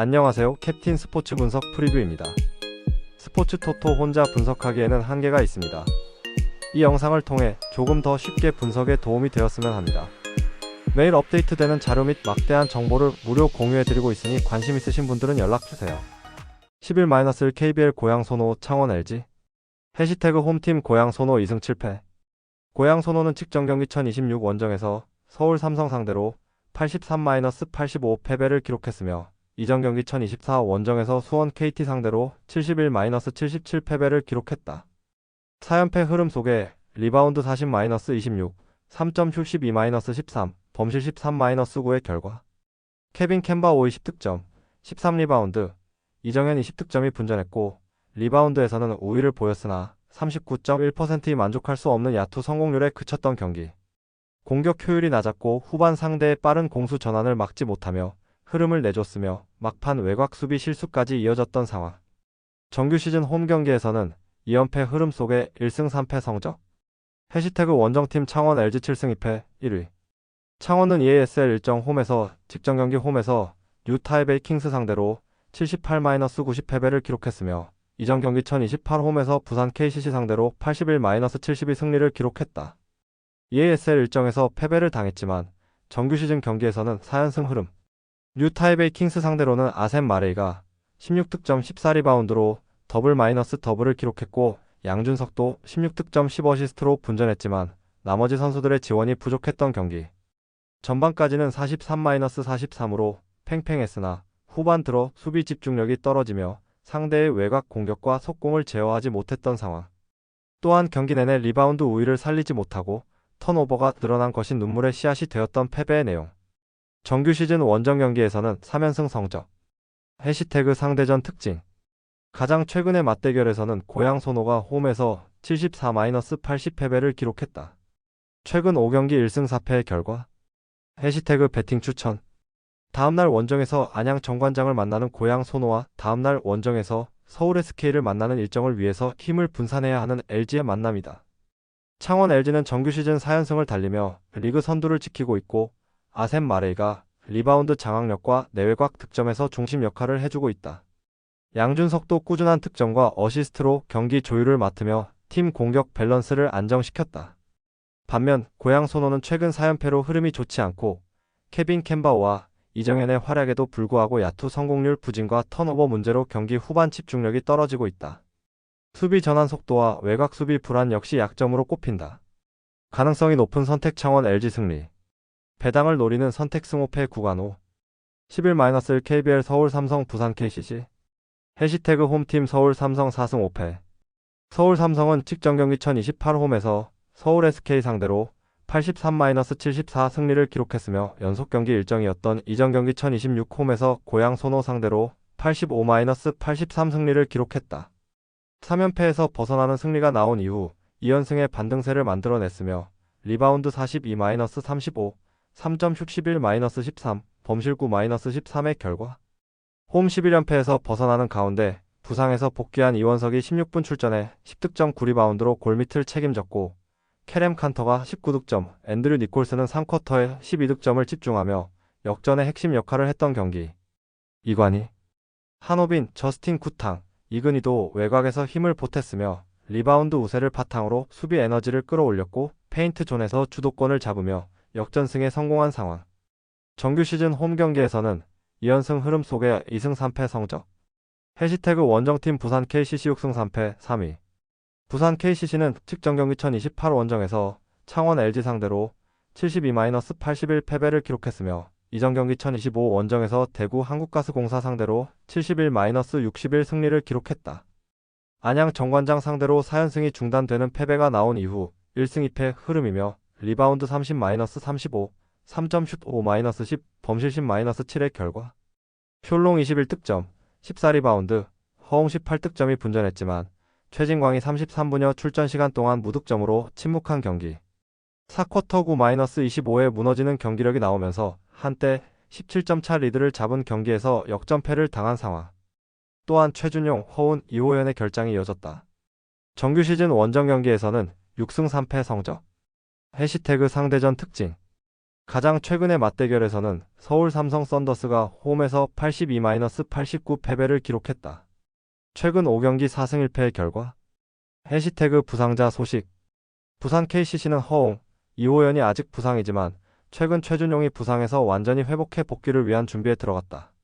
안녕하세요. 캡틴 스포츠 분석 프리뷰입니다. 스포츠 토토 혼자 분석하기에는 한계가 있습니다. 이 영상을 통해 조금 더 쉽게 분석에 도움이 되었으면 합니다. 매일 업데이트되는 자료 및 막대한 정보를 무료 공유해드리고 있으니 관심 있으신 분들은 연락주세요. 11-1 KBL 고양 손호 창원 LG 해시태그 홈팀 고양 손호 2승 7패 고양 손호는 직전 경기 1026 원정에서 서울 삼성 상대로 83-85 패배를 기록했으며 이전 경기 1024 원정에서 수원 KT 상대로 71-77 패배를 기록했다. 4연패 흐름 속에 리바운드 40-26, 3점 슛 12-13, 범실 13-9의 결과 케빈 캔바 20득점, 13리바운드, 이정현 20득점이 분전했고 리바운드에서는 우위를 보였으나 39.1%이 만족할 수 없는 야투 성공률에 그쳤던 경기. 공격 효율이 낮았고 후반 상대의 빠른 공수 전환을 막지 못하며 흐름을 내줬으며 막판 외곽 수비 실수까지 이어졌던 상황. 정규 시즌 홈 경기에서는 2연패 흐름 속에 1승 3패 성적. 해시태그 원정팀 창원 LG 7승 2패 1위. 창원은 EASL 일정 홈에서 직전 경기 홈에서 뉴타이베이 킹스 상대로 78-90 패배를 기록했으며 이전 경기 1028 홈에서 부산 KCC 상대로 81-72 승리를 기록했다. EASL 일정에서 패배를 당했지만 정규 시즌 경기에서는 4연승 흐름. 뉴타이베이 킹스 상대로는 아셈 마레이가 16득점 14리바운드로 더블을 기록했고 양준석도 16득점 10어시스트로 분전했지만 나머지 선수들의 지원이 부족했던 경기. 전반까지는 43-43으로 팽팽했으나 후반 들어 수비 집중력이 떨어지며 상대의 외곽 공격과 속공을 제어하지 못했던 상황. 또한 경기 내내 리바운드 우위를 살리지 못하고 턴오버가 늘어난 것이 눈물의 씨앗이 되었던 패배의 내용. 정규 시즌 원정 경기에서는 3연승 성적. 해시태그 상대전 특징. 가장 최근의 맞대결에서는 고양 손호가 홈에서 74-80 패배를 기록했다. 최근 5경기 1승 4패의 결과. 해시태그 배팅 추천. 다음날 원정에서 안양 정관장을 만나는 고양 손호와 다음날 원정에서 서울 SK를 만나는 일정을 위해서 힘을 분산해야 하는 LG의 만남이다. 창원 LG는 정규 시즌 4연승을 달리며 리그 선두를 지키고 있고 아셈 마레이가 리바운드 장악력과 내외곽 득점에서 중심 역할을 해주고 있다. 양준석도 꾸준한 득점과 어시스트로 경기 조율을 맡으며 팀 공격 밸런스를 안정시켰다. 반면 고양 손호는 최근 4연패로 흐름이 좋지 않고 케빈 캔바오와 이정현의 활약에도 불구하고 야투 성공률 부진과 턴오버 문제로 경기 후반 집중력이 떨어지고 있다. 수비 전환 속도와 외곽 수비 불안 역시 약점으로 꼽힌다. 가능성이 높은 선택 창원 LG 승리. 배당을 노리는 선택 승호패 구간호. 11-1 KBL 서울 삼성 부산 KCC. 해시태그 홈팀 서울 삼성 4승 5패. 서울 삼성은 직전 경기 1028 홈에서 서울 SK 상대로 83-74 승리를 기록했으며 연속 경기 일정이었던 이전 경기 1026 홈에서 고양 손호 상대로 85-83 승리를 기록했다. 3연패에서 벗어나는 승리가 나온 이후 2연승의 반등세를 만들어냈으며 리바운드 42-35, 3점 슛 11-13, 범실 9-13의 결과. 홈 11연패에서 벗어나는 가운데 부상에서 복귀한 이원석이 16분 출전해 10득점 9리바운드로 골밑을 책임졌고 캐렘 칸터가 19득점, 앤드류 니콜스는 3쿼터에 12득점을 집중하며 역전의 핵심 역할을 했던 경기. 이관희, 한호빈, 저스틴 쿠탕, 이근희도 외곽에서 힘을 보탰으며 리바운드 우세를 바탕으로 수비 에너지를 끌어올렸고 페인트 존에서 주도권을 잡으며 역전승에 성공한 상황. 정규 시즌 홈 경기에서는 2연승 흐름 속에 2승 3패 성적. 해시태그 원정팀 부산 KCC 6승 3패 3위. 부산 KCC는 직전 경기 1028 원정에서 창원 LG 상대로 72-81 패배를 기록했으며 이전 경기 1025 원정에서 대구 한국가스공사 상대로 71-61 승리를 기록했다. 안양 정관장 상대로 4연승이 중단되는 패배가 나온 이후 1승 2패 흐름이며 리바운드 30-35, 3점 슛 5-10, 범실 10-7의 결과. 숄롱 21득점, 14리바운드, 허웅 18득점이 분전했지만 최진광이 33분여 출전 시간 동안 무득점으로 침묵한 경기. 4쿼터 9-25에 무너지는 경기력이 나오면서 한때 17점 차 리드를 잡은 경기에서 역전패를 당한 상황. 또한 최준용, 허운, 이호연의 결장이 이어졌다. 정규 시즌 원정 경기에서는 6승 3패 성적. 해시태그 상대전 특징. 가장 최근의 맞대결에서는 서울 삼성 썬더스가 홈에서 82-89 패배를 기록했다. 최근 5경기 4승 1패의 결과. 해시태그 부상자 소식. 부산 KCC는 허웅, 이호연이 아직 부상이지만 최근 최준용이 부상에서 완전히 회복해 복귀를 위한 준비에 들어갔다.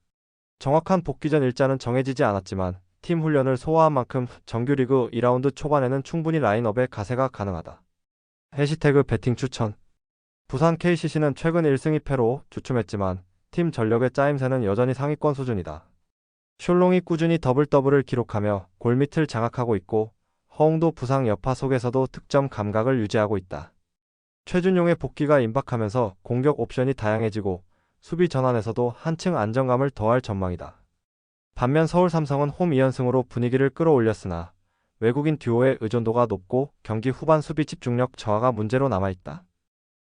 정확한 복귀 전 일자는 정해지지 않았지만 팀 훈련을 소화한 만큼 정규리그 2라운드 초반에는 충분히 라인업에 가세가 가능하다. 해시태그 배팅 추천. 부산 KCC는 최근 1승 2패로 주춤했지만 팀 전력의 짜임새는 여전히 상위권 수준이다. 숄롱이 꾸준히 더블더블을 기록하며 골밑을 장악하고 있고 허웅도 부상 여파 속에서도 득점 감각을 유지하고 있다. 최준용의 복귀가 임박하면서 공격 옵션이 다양해지고 수비 전환에서도 한층 안정감을 더할 전망이다. 반면 서울 삼성은 홈 2연승으로 분위기를 끌어올렸으나 외국인 듀오의 의존도가 높고 경기 후반 수비 집중력 저하가 문제로 남아있다.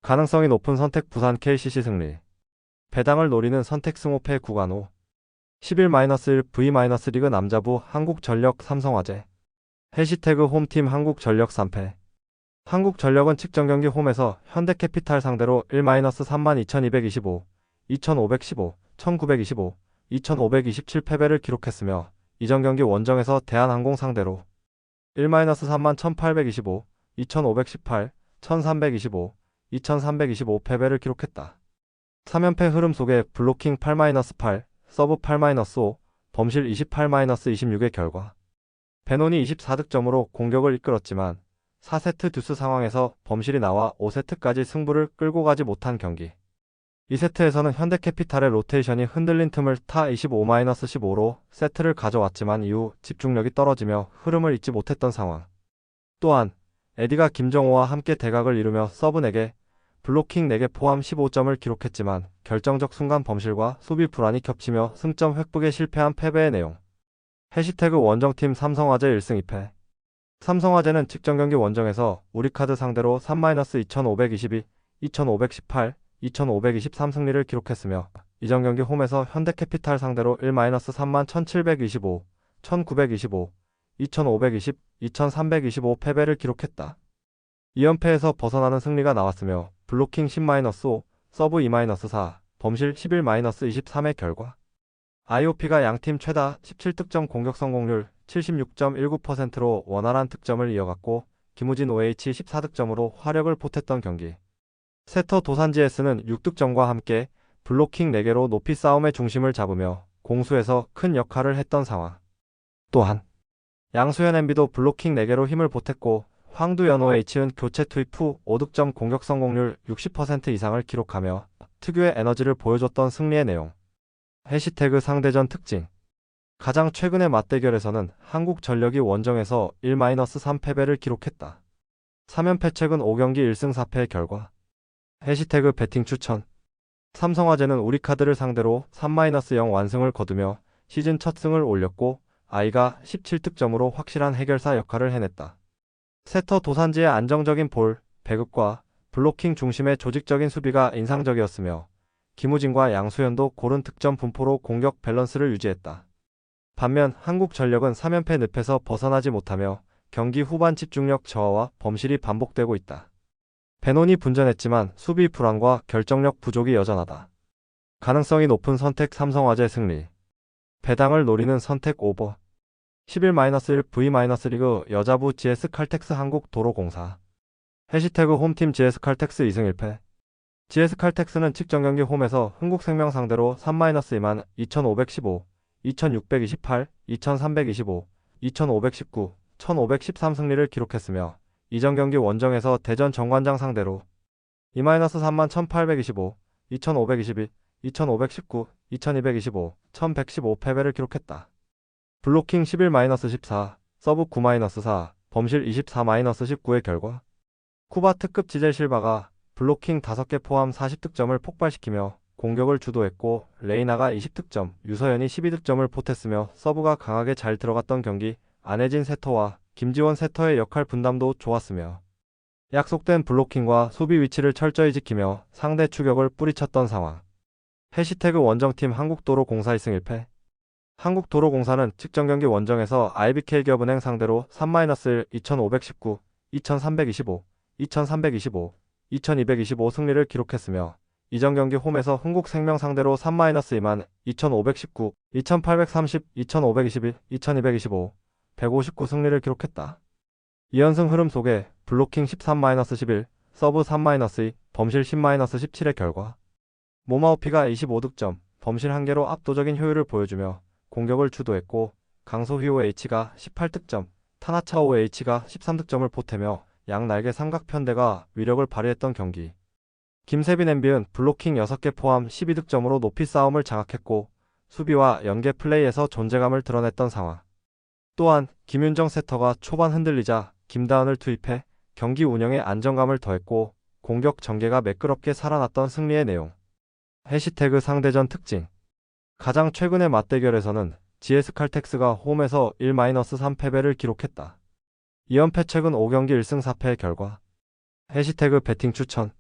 가능성이 높은 선택 부산 KCC 승리. 배당을 노리는 선택 승호패 구간호. 11-1 V-리그 남자부 한국전력 삼성화재. 해시태그 홈팀 한국전력 3패. 한국전력은 측정경기 홈에서 현대캐피탈 상대로 1-32,225, 2,515, 1,925, 2,527 패배를 기록했으며 이전 경기 원정에서 대한항공 상대로 1-31,825, 2,518, 1,325, 2,325 패배를 기록했다. 3연패 흐름 속에 블로킹 8-8, 서브 8-5, 범실 28-26의 결과. 베논이 24득점으로 공격을 이끌었지만 4세트 듀스 상황에서 범실이 나와 5세트까지 승부를 끌고 가지 못한 경기. 2세트에서는 현대캐피탈의 로테이션이 흔들린 틈을 타 25-15로 세트를 가져왔지만 이후 집중력이 떨어지며 흐름을 잇지 못했던 상황. 또한 에디가 김정호와 함께 대각을 이루며 서브 4개, 블로킹 4개 포함 15점을 기록했지만 결정적 순간 범실과 수비 불안이 겹치며 승점 획득에 실패한 패배의 내용. 해시태그 원정팀 삼성화재 1승 2패. 삼성화재는 직전 경기 원정에서 우리카드 상대로 3-2522, 2518, 2523 승리를 기록했으며 이전 경기 홈에서 현대캐피탈 상대로 1-31,725, 1925, 2520, 2325 패배를 기록했다. 2연패에서 벗어나는 승리가 나왔으며 블로킹 10-5, 서브 2-4, 범실 11-23의 결과. IOP가 양팀 최다 17득점 공격 성공률 76.19%로 원활한 득점을 이어갔고 김우진 OH 14득점으로 화력을 보탰던 경기. 세터 도산지에스는 6득점과 함께 블로킹 4개로 높이 싸움의 중심을 잡으며 공수에서 큰 역할을 했던 상황. 또한 양수현 MB도 블로킹 4개로 힘을 보탰고 황두연 OH는 교체 투입 후 5득점 공격 성공률 60% 이상을 기록하며 특유의 에너지를 보여줬던 승리의 내용. 해시태그 상대전 특징. 가장 최근의 맞대결에서는 한국전력이 원정에서 1-3 패배를 기록했다. 3연패 최근 5경기 1승 4패의 결과. 해시태그 배팅 추천. 삼성화재는 우리카드를 상대로 3-0 완승을 거두며 시즌 첫 승을 올렸고 아이가 17득점으로 확실한 해결사 역할을 해냈다. 세터 도산지의 안정적인 볼, 배급과 블로킹 중심의 조직적인 수비가 인상적이었으며 김우진과 양수현도 고른 득점 분포로 공격 밸런스를 유지했다. 반면 한국전력은 3연패 늪에서 벗어나지 못하며 경기 후반 집중력 저하와 범실이 반복되고 있다. 베논이 분전했지만 수비 불안과 결정력 부족이 여전하다. 가능성이 높은 선택 삼성화재 승리. 배당을 노리는 선택 오버. 11-1 V-리그 여자부 GS칼텍스 한국도로공사. 해시태그 홈팀 GS칼텍스 2승 1패. GS칼텍스는 직전 경기 홈에서 흥국생명 상대로 3-2만 2515, 2628, 2325, 2519, 1513 승리를 기록했으며 이전 경기 원정에서 대전 정관장 상대로 2-3만 1825, 2522, 2519, 2225, 1115 패배를 기록했다. 블로킹 11-14, 서브 9-4, 범실 24-19의 결과. 쿠바 특급 지젤 실바가 블로킹 5개 포함 40득점을 폭발시키며 공격을 주도했고 레이나가 20득점, 유서연이 12득점을 보탰으며 서브가 강하게 잘 들어갔던 경기. 안혜진 세터와 김지원 세터의 역할 분담도 좋았으며 약속된 블로킹과 수비 위치를 철저히 지키며 상대 추격을 뿌리쳤던 상황. 해시태그 원정팀 한국도로공사 1승 1패. 한국도로공사는 직전 경기 원정에서 IBK기업은행 상대로 3-1 2519, 2325, 2325, 2225 승리를 기록했으며 이전 경기 홈에서 흥국생명 상대로 3-2만 2519, 2830, 2521, 2225, 159 승리를 기록했다. 2연승 흐름 속에 블로킹 13-11, 서브 3-2, 범실 10-17의 결과 모마오피가 25득점, 범실 1개로 압도적인 효율을 보여주며 공격을 주도했고 강소휘오 H가 18득점, 타나차오 H가 13득점을 보태며 양 날개 삼각편대가 위력을 발휘했던 경기. 김세빈 엠비은 블로킹 6개 포함 12득점으로 높이 싸움을 장악했고 수비와 연계 플레이에서 존재감을 드러냈던 상황. 또한 김윤정 세터가 초반 흔들리자 김다은을 투입해 경기 운영에 안정감을 더했고 공격 전개가 매끄럽게 살아났던 승리의 내용. 해시태그 상대전 특징. 가장 최근의 맞대결에서는 GS칼텍스가 홈에서 1-3 패배를 기록했다. 2연패 최근 5경기 1승 4패의 결과. 해시태그 배팅 추천.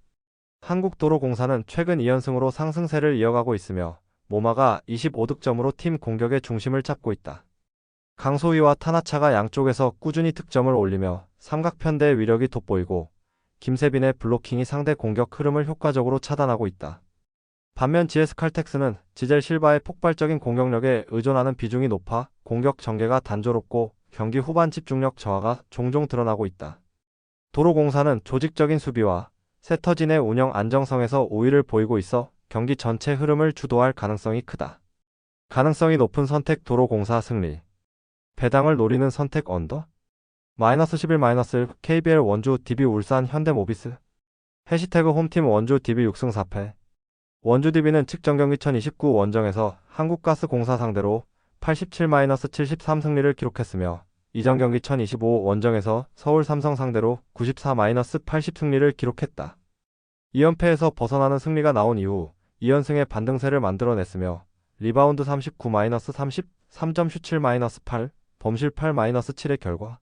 한국도로공사는 최근 2연승으로 상승세를 이어가고 있으며 모마가 25득점으로 팀 공격의 중심을 잡고 있다. 강소희와 타나차가 양쪽에서 꾸준히 득점을 올리며 삼각편대의 위력이 돋보이고 김세빈의 블로킹이 상대 공격 흐름을 효과적으로 차단하고 있다. 반면 GS칼텍스는 지젤 실바의 폭발적인 공격력에 의존하는 비중이 높아 공격 전개가 단조롭고 경기 후반 집중력 저하가 종종 드러나고 있다. 도로공사는 조직적인 수비와 세터진의 운영 안정성에서 우위를 보이고 있어 경기 전체 흐름을 주도할 가능성이 크다. 가능성이 높은 선택 도로공사 승리. 배당을 노리는 선택 언더? -11-1 KBL 원주 DB 울산 현대모비스. 해시태그 홈팀 원주 DB 6승 4패. 원주 DB는 측정 경기 2029 원정에서 한국가스공사 상대로 87-73 승리를 기록했으며 이전 경기 2025 원정에서 서울 삼성 상대로 94-80 승리를 기록했다. 2연패에서 벗어나는 승리가 나온 이후 2연승의 반등세를 만들어냈으며 리바운드 39-30, 3점 슛 7-8, 범실 8-7의 결과.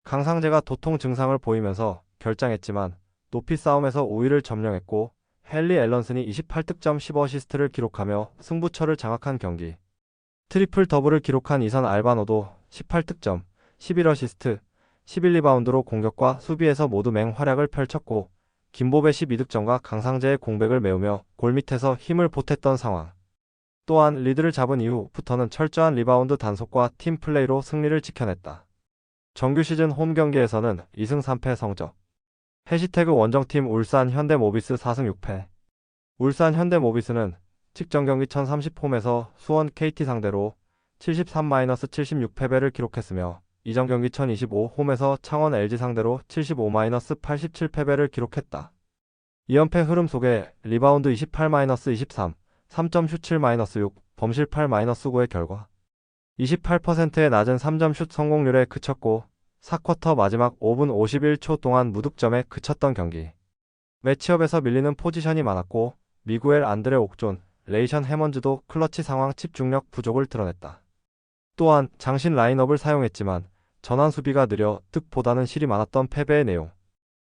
강상재가 도통 증상을 보이면서 결장했지만 높이 싸움에서 우위를 점령했고 헨리 앨런슨이 28득점 10어시스트를 기록하며 승부처를 장악한 경기. 트리플 더블을 기록한 이선 알바노도 18득점, 11어시스트, 11리바운드로 공격과 수비에서 모두 맹활약을 펼쳤고 김보배 12득점과 강상재의 공백을 메우며 골밑에서 힘을 보탰던 상황. 또한 리드를 잡은 이후부터는 철저한 리바운드 단속과 팀 플레이로 승리를 지켜냈다. 정규 시즌 홈 경기에서는 2승 3패 성적. 해시태그 원정팀 울산 현대모비스 4승 6패. 울산 현대모비스는 직전 경기 1030 홈에서 수원 KT 상대로 73-76 패배를 기록했으며 이전 경기 1025 홈에서 창원 LG 상대로 75-87 패배를 기록했다. 2연패 흐름 속에 리바운드 28-23, 3점 슛 7-6, 범실 8-9의 결과. 28%의 낮은 3점 슛 성공률에 그쳤고 4쿼터 마지막 5분 51초 동안 무득점에 그쳤던 경기. 매치업에서 밀리는 포지션이 많았고 미구엘 안드레 옥존, 레이션 해먼즈도 클러치 상황 집중력 부족을 드러냈다. 또한 장신 라인업을 사용했지만 전환 수비가 느려 득보다는 실이 많았던 패배의 내용.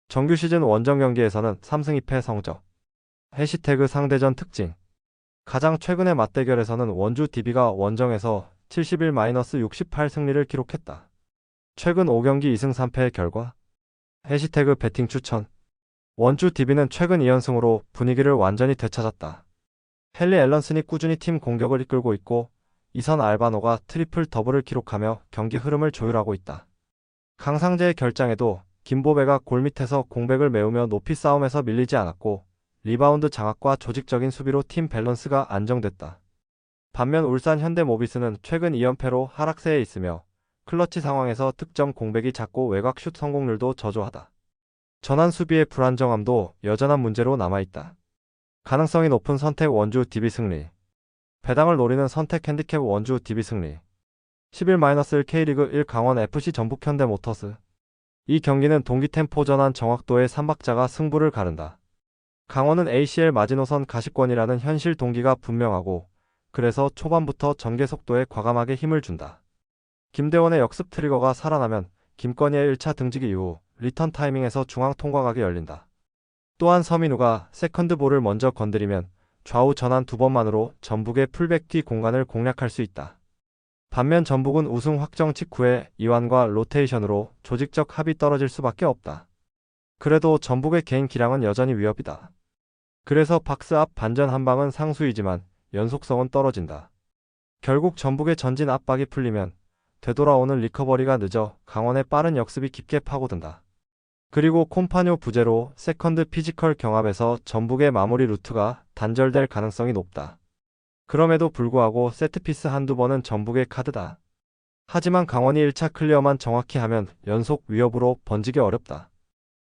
정규 시즌 원정 경기에서는 3승 2패 성적. 해시태그 상대전 특징. 가장 최근의 맞대결에서는 원주 DB가 원정에서 71-68 승리를 기록했다. 최근 5경기 2승 3패의 결과. 해시태그 배팅 추천. 원주 DB는 최근 2연승으로 분위기를 완전히 되찾았다. 헨리 앨런슨이 꾸준히 팀 공격을 이끌고 있고 이선 알바노가 트리플 더블을 기록하며 경기 흐름을 조율하고 있다. 강상재의 결장에도 김보배가 골밑에서 공백을 메우며 높이 싸움에서 밀리지 않았고 리바운드 장악과 조직적인 수비로 팀 밸런스가 안정됐다. 반면 울산 현대모비스는 최근 2연패로 하락세에 있으며 클러치 상황에서 득점 공백이 작고 외곽 슛 성공률도 저조하다. 전환 수비의 불안정함도 여전한 문제로 남아있다. 가능성이 높은 선택 원주 DB 승리. 배당을 노리는 선택 핸디캡 원주 DB 승리. 11-1 K리그 1 강원 FC 전북 현대모터스. 이 경기는 동기 템포 전환 정확도의 3박자가 승부를 가른다. 강원은 ACL 마지노선 가시권이라는 현실 동기가 분명하고 그래서 초반부터 전개 속도에 과감하게 힘을 준다. 김대원의 역습 트리거가 살아나면 김건희의 1차 등지기 이후 리턴 타이밍에서 중앙 통과각이 열린다. 또한 서민우가 세컨드 볼을 먼저 건드리면 좌우 전환 2번만으로 전북의 풀백 뒤 공간을 공략할 수 있다. 반면 전북은 우승 확정 직후에 이완과 로테이션으로 조직적 합이 떨어질 수밖에 없다. 그래도 전북의 개인 기량은 여전히 위협이다. 그래서 박스 앞 반전 한 방은 상수이지만 연속성은 떨어진다. 결국 전북의 전진 압박이 풀리면 되돌아오는 리커버리가 늦어 강원의 빠른 역습이 깊게 파고든다. 그리고 콤파뇨 부재로 세컨드 피지컬 경합에서 전북의 마무리 루트가 단절될 가능성이 높다. 그럼에도 불구하고 세트피스 한두 번은 전북의 카드다. 하지만 강원이 1차 클리어만 정확히 하면 연속 위협으로 번지기 어렵다.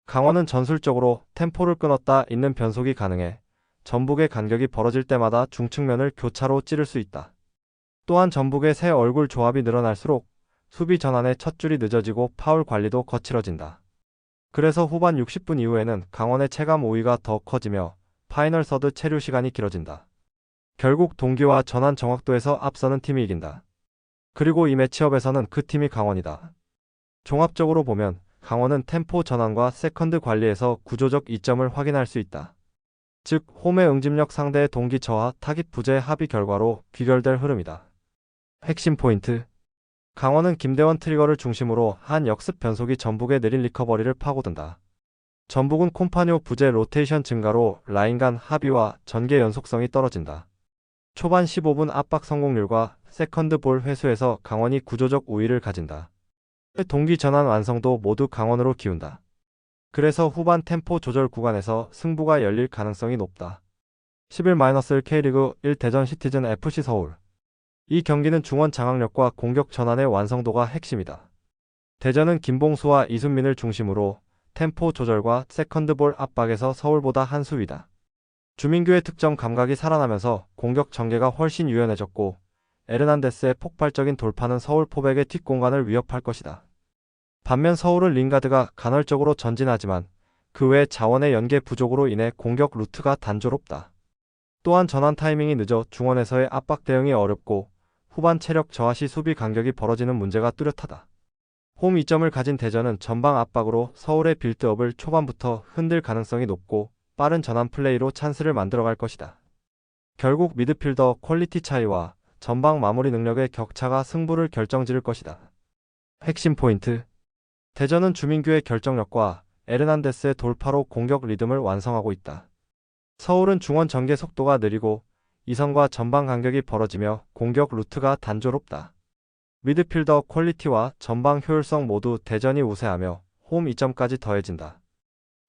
강원은 전술적으로 템포를 끊었다 있는 변속이 가능해 전북의 간격이 벌어질 때마다 중측면을 교차로 찌를 수 있다. 또한 전북의 새 얼굴 조합이 늘어날수록 수비 전환의 첫 줄이 늦어지고 파울 관리도 거칠어진다. 그래서 후반 60분 이후에는 강원의 체감 우위가 더 커지며 파이널 서드 체류 시간이 길어진다. 결국 동기와 전환 정확도에서 앞서는 팀이 이긴다. 그리고 이 매치업에서는 그 팀이 강원이다. 종합적으로 보면 강원은 템포 전환과 세컨드 관리에서 구조적 이점을 확인할 수 있다. 즉 홈의 응집력 상대의 동기 저하 타깃 부재의 합의 결과로 귀결될 흐름이다. 핵심 포인트. 강원은 김대원 트리거를 중심으로 한 역습 변속이 전북의 느린 리커버리를 파고든다. 전북은 콤파뇨 부재 로테이션 증가로 라인 간 합의와 전개 연속성이 떨어진다. 초반 15분 압박 성공률과 세컨드 볼 회수에서 강원이 구조적 우위를 가진다. 동기 전환 완성도 모두 강원으로 기운다. 그래서 후반 템포 조절 구간에서 승부가 열릴 가능성이 높다. 11-1 K리그 1 대전 시티즌 FC 서울. 이 경기는 중원 장악력과 공격 전환의 완성도가 핵심이다. 대전은 김봉수와 이순민을 중심으로 템포 조절과 세컨드 볼 압박에서 서울보다 한 수 위다. 주민규의 득점 감각이 살아나면서 공격 전개가 훨씬 유연해졌고 에르난데스의 폭발적인 돌파는 서울 포백의 뒷공간을 위협할 것이다. 반면 서울은 링가드가 간헐적으로 전진하지만 그 외 자원의 연계 부족으로 인해 공격 루트가 단조롭다. 또한 전환 타이밍이 늦어 중원에서의 압박 대응이 어렵고 후반 체력 저하 시 수비 간격이 벌어지는 문제가 뚜렷하다. 홈 이점을 가진 대전은 전방 압박으로 서울의 빌드업을 초반부터 흔들 가능성이 높고 빠른 전환 플레이로 찬스를 만들어갈 것이다. 결국 미드필더 퀄리티 차이와 전방 마무리 능력의 격차가 승부를 결정지을 것이다. 핵심 포인트. 대전은 주민규의 결정력과 에르난데스의 돌파로 공격 리듬을 완성하고 있다. 서울은 중원 전개 속도가 느리고 이선과 전방 간격이 벌어지며 공격 루트가 단조롭다. 미드필더 퀄리티와 전방 효율성 모두 대전이 우세하며 홈 이점까지 더해진다.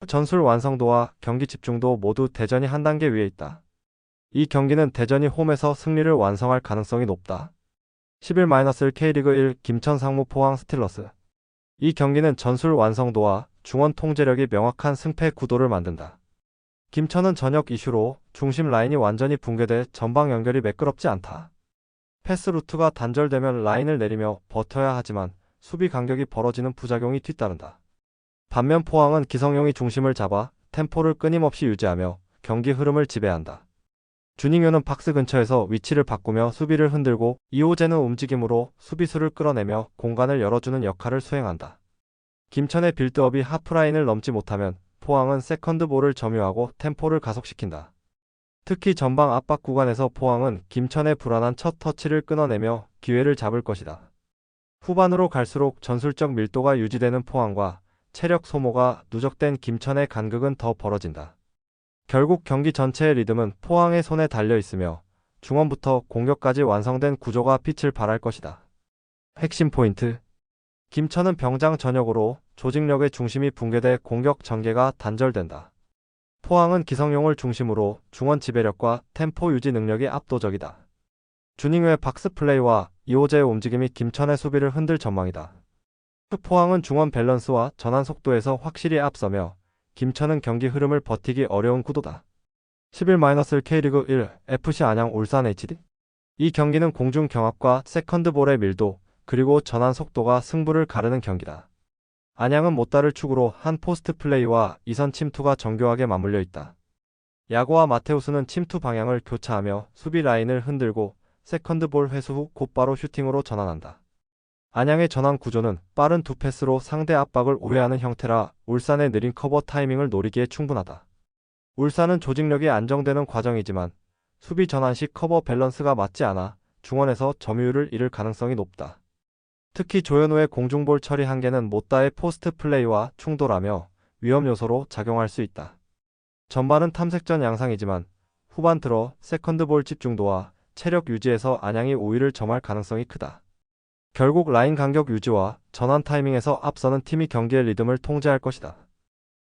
전술 완성도와 경기 집중도 모두 대전이 한 단계 위에 있다. 이 경기는 대전이 홈에서 승리를 완성할 가능성이 높다. 11-1 K리그 1 김천 상무 포항 스틸러스. 이 경기는 전술 완성도와 중원 통제력이 명확한 승패 구도를 만든다. 김천은 전역 이슈로 중심 라인이 완전히 붕괴돼 전방 연결이 매끄럽지 않다. 패스 루트가 단절되면 라인을 내리며 버텨야 하지만 수비 간격이 벌어지는 부작용이 뒤따른다. 반면 포항은 기성용이 중심을 잡아 템포를 끊임없이 유지하며 경기 흐름을 지배한다. 주닝요는 박스 근처에서 위치를 바꾸며 수비를 흔들고 이호재는 움직임으로 수비수를 끌어내며 공간을 열어주는 역할을 수행한다. 김천의 빌드업이 하프라인을 넘지 못하면 포항은 세컨드 볼을 점유하고 템포를 가속시킨다. 특히 전방 압박 구간에서 포항은 김천의 불안한 첫 터치를 끊어내며 기회를 잡을 것이다. 후반으로 갈수록 전술적 밀도가 유지되는 포항과 체력 소모가 누적된 김천의 간극은 더 벌어진다. 결국 경기 전체의 리듬은 포항의 손에 달려 있으며 중원부터 공격까지 완성된 구조가 빛을 발할 것이다. 핵심 포인트. 김천은 병장 전역으로 조직력의 중심이 붕괴돼 공격 전개가 단절된다. 포항은 기성용을 중심으로 중원 지배력과 템포 유지 능력이 압도적이다. 주닝웨의 박스 플레이와 이호재의 움직임이 김천의 수비를 흔들 전망이다. 포항은 중원 밸런스와 전환 속도에서 확실히 앞서며 김천은 경기 흐름을 버티기 어려운 구도다. 11- K리그 1 FC 안양 울산 HD. 이 경기는 공중 경합과 세컨드 볼의 밀도 그리고 전환 속도가 승부를 가르는 경기다. 안양은 못다를 축으로 한 포스트 플레이와 이선 침투가 정교하게 맞물려 있다. 야고와 마테우스는 침투 방향을 교차하며 수비 라인을 흔들고 세컨드 볼 회수 후 곧바로 슈팅으로 전환한다. 안양의 전환 구조는 빠른 두 패스로 상대 압박을 우회하는 형태라 울산의 느린 커버 타이밍을 노리기에 충분하다. 울산은 조직력이 안정되는 과정이지만 수비 전환 시 커버 밸런스가 맞지 않아 중원에서 점유율을 잃을 가능성이 높다. 특히 조현우의 공중볼 처리 한계는 못다의 포스트 플레이와 충돌하며 위험 요소로 작용할 수 있다. 전반은 탐색전 양상이지만 후반 들어 세컨드볼 집중도와 체력 유지에서 안양이 우위를 점할 가능성이 크다. 결국 라인 간격 유지와 전환 타이밍에서 앞서는 팀이 경기의 리듬을 통제할 것이다.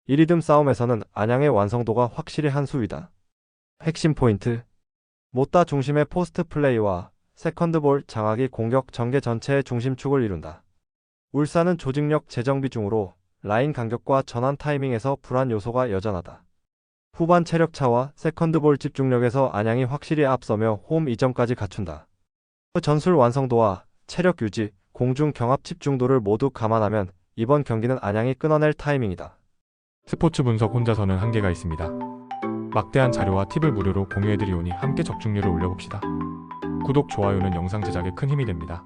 이 리듬 싸움에서는 안양의 완성도가 확실히 한 수위다. 핵심 포인트. 못다 중심의 포스트 플레이와 세컨드볼 장악이 공격 전개 전체의 중심축을 이룬다. 울산은 조직력 재정비 중으로 라인 간격과 전환 타이밍에서 불안 요소가 여전하다. 후반 체력차와 세컨드볼 집중력에서 안양이 확실히 앞서며 홈 이점까지 갖춘다. 전술 완성도와 체력 유지, 공중 경합 집중도를 모두 감안하면 이번 경기는 안양이 끊어낼 타이밍이다. 스포츠 분석 혼자서는 한계가 있습니다. 막대한 자료와 팁을 무료로 공유해드리오니 함께 적중률을 올려봅시다. 구독, 좋아요는 영상 제작에 큰 힘이 됩니다.